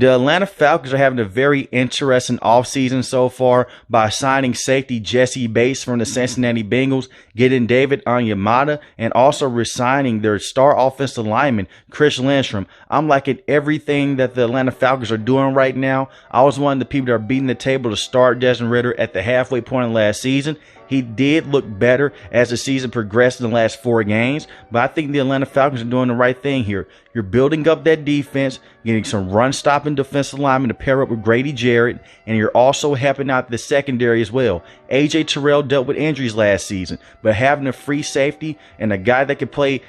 The Atlanta Falcons are having a very interesting offseason so far by signing safety Jesse Bates from the Cincinnati Bengals, getting David Onyemata, and also resigning their star offensive lineman, Chris Lindstrom. I'm liking everything that the Atlanta Falcons are doing right now. I was one of the people that are beating the table to start Desmond Ridder at the halfway point of last season. He did look better as the season progressed in the last 4 games, but I think the Atlanta Falcons are doing the right thing here. You're building up that defense, getting some run-stopping defensive linemen to pair up with Grady Jarrett, and you're also helping out the secondary as well. A.J. Terrell dealt with injuries last season, but having a free safety and a guy that can play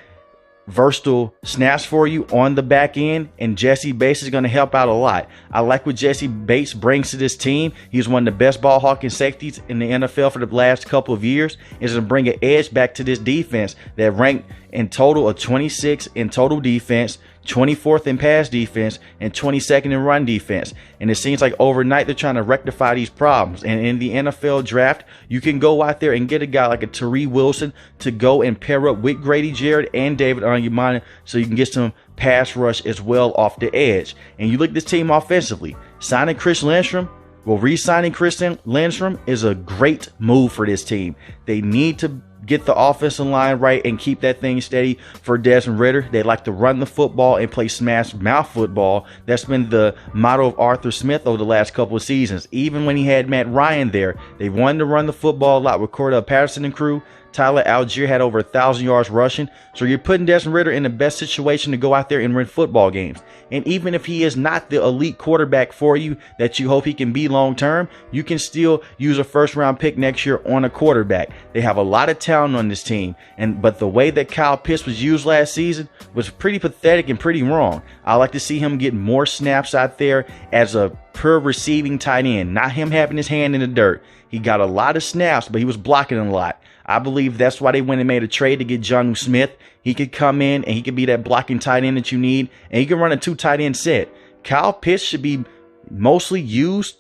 versatile snaps for you on the back end, and Jesse Bates is going to help out a lot. I like what Jesse Bates brings to this team. He's one of the best ball hawking safeties in the NFL for the last couple of years. He's going to bring an edge back to this defense that ranked in total of 26 in total defense, 24th in pass defense, and 22nd in run defense. And it seems like overnight they're trying to rectify these problems. And in the NFL draft, you can go out there and get a guy like a Tyree Wilson to go and pair up with Grady Jarrett and David Onyemata so you can get some pass rush as well off the edge. And you look at this team offensively, signing Chris Lindstrom, re-signing Chris Lindstrom is a great move for this team. They need to get the offensive line right and keep that thing steady for Desmond Ridder. They like to run the football and play smash mouth football. That's been the motto of Arthur Smith over the last couple of seasons. Even when he had Matt Ryan there, they wanted to run the football a lot with Cordell Patterson and crew. Tyler Algier had over 1,000 yards rushing. So you're putting Desmond Ridder in the best situation to go out there and win football games. And even if he is not the elite quarterback for you that you hope he can be long term, you can still use a first round pick next year on a quarterback. They have a lot of talent on this team. But the way that Kyle Pitts was used last season was pretty pathetic and pretty wrong. I like to see him get more snaps out there as a pure receiving tight end, not him having his hand in the dirt. He got a lot of snaps, but he was blocking a lot. I believe that's why they went and made a trade to get Jonnu Smith. He could come in and he could be that blocking tight end that you need, and he can run a 2 tight end set. Kyle Pitts should be mostly used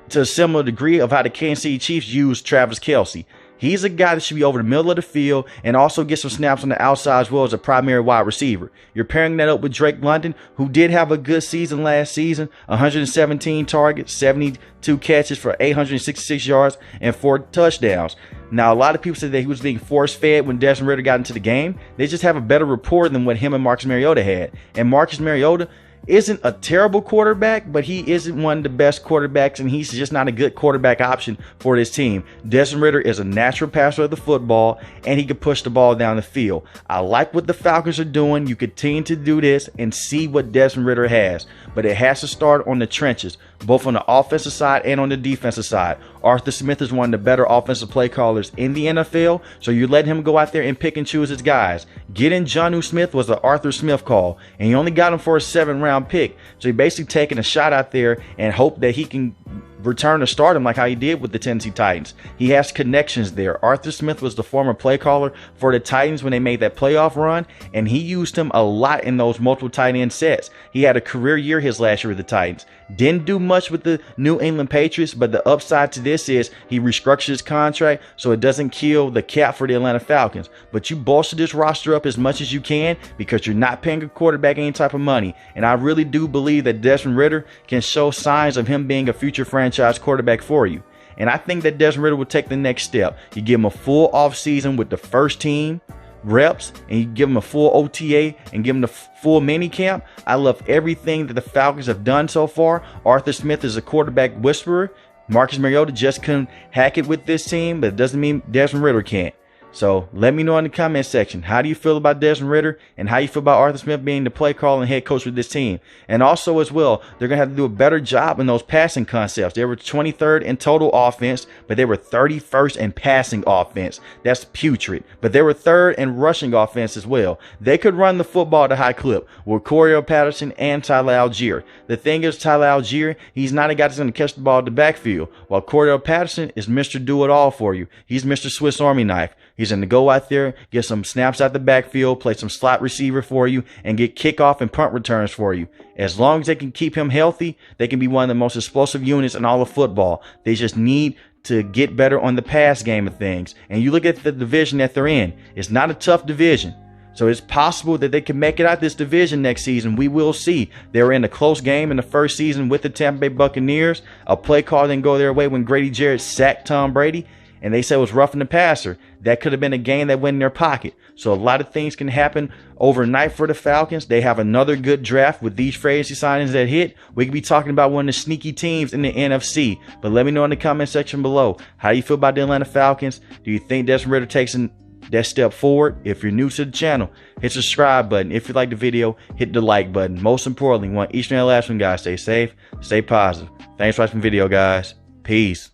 to a similar degree of how the Kansas City Chiefs use Travis Kelce. He's a guy that should be over the middle of the field and also get some snaps on the outside as well as a primary wide receiver. You're pairing that up with Drake London, who did have a good season last season, 117 targets, 72 catches for 866 yards and 4 touchdowns. Now, a lot of people said that he was being force-fed when Desmond Ridder got into the game. They just have a better rapport than what him and Marcus Mariota had. And Marcus Mariota isn't a terrible quarterback, but he isn't one of the best quarterbacks, and he's just not a good quarterback option for this team. Desmond Ridder is a natural passer of the football, and he can push the ball down the field. I like what the Falcons are doing. You continue to do this and see what Desmond Ridder has, but it has to start on the trenches, both on the offensive side and on the defensive side. Arthur Smith is one of the better offensive play callers in the NFL, so you let him go out there and pick and choose his guys. Getting Jonnu Smith was an Arthur Smith call, and you only got him for a 7th-round pick. So you're basically taking a shot out there and hope that he can return to stardom like how he did with the Tennessee Titans. He has connections there. Arthur Smith was the former play caller for the Titans when they made that playoff run, and he used him a lot in those multiple tight end sets. He had a career year his last year with the Titans. Didn't do much with the New England Patriots, but the upside to this is he restructured his contract so it doesn't kill the cap for the Atlanta Falcons. But you bolster this roster up as much as you can because you're not paying a quarterback any type of money. And I really do believe that Desmond Ridder can show signs of him being a future franchise quarterback for you. And I think that Desmond Ridder will take the next step. You give him a full offseason with the first team reps, and you give him a full OTA and give him the full mini camp. I love everything that the Falcons have done so far. Arthur Smith is a quarterback whisperer. Marcus Mariota just couldn't hack it with this team, but it doesn't mean Desmond Ridder can't. So let me know in the comment section, how do you feel about Desmond Ridder and how you feel about Arthur Smith being the play call and head coach with this team? And also as well, they're going to have to do a better job in those passing concepts. They were 23rd in total offense, but they were 31st in passing offense. That's putrid. But they were 3rd in rushing offense as well. They could run the football at a high clip with Cordell Patterson and Tyler Algier. The thing is, Tyler Algier, he's not a guy that's going to catch the ball at the backfield, while Cordell Patterson is Mr. Do-It-All for you. He's Mr. Swiss Army knife. He's going to go out there, get some snaps out the backfield, play some slot receiver for you, and get kickoff and punt returns for you. As long as they can keep him healthy, they can be one of the most explosive units in all of football. They just need to get better on the pass game of things. And you look at the division that they're in. It's not a tough division. So it's possible that they can make it out this division next season. We will see. They were in a close game in the first season with the Tampa Bay Buccaneers. A play call didn't go their way when Grady Jarrett sacked Tom Brady, and they said it was roughing the passer. That could have been a game that went in their pocket. So a lot of things can happen overnight for the Falcons. They have another good draft with these free agency signings that hit. We could be talking about one of the sneaky teams in the NFC. But let me know in the comment section below. How do you feel about the Atlanta Falcons? Do you think Desmond Ridder takes that step forward? If you're new to the channel, hit the subscribe button. If you like the video, hit the like button. Most importantly, want each and every last one, guys, stay safe, stay positive. Thanks for watching the video, guys. Peace.